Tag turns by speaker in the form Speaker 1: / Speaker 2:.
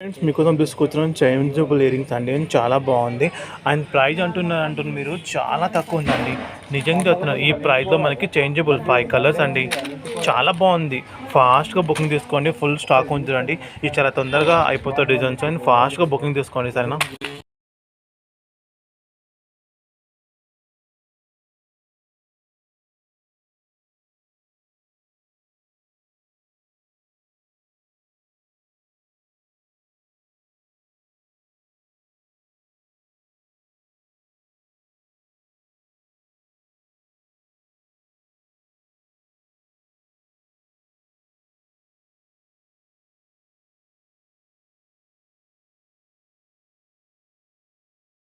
Speaker 1: Friends మీకోసం తీసుకొచ్చిన changeable earrings అండి చాలా బాగుంది. అండ్ ప్రైస్ అంటున్నారు మీరు చాలా తక్కువ ఉందండి. నిజంగా చెప్తున్నారు ఈ ప్రైస్లో మనకి చేంజబుల్ 5 కలర్స్ అండి. చాలా బాగుంది. ఫాస్ట్గా బుకింగ్ తీసుకోండి. ఫుల్ స్టాక్ ఉంటుందండి. ఇది చాలా తొందరగా అయిపోతుంది డిజైన్స్. అండ్ ఫాస్ట్గా బుకింగ్ తీసుకోండి సరేనా.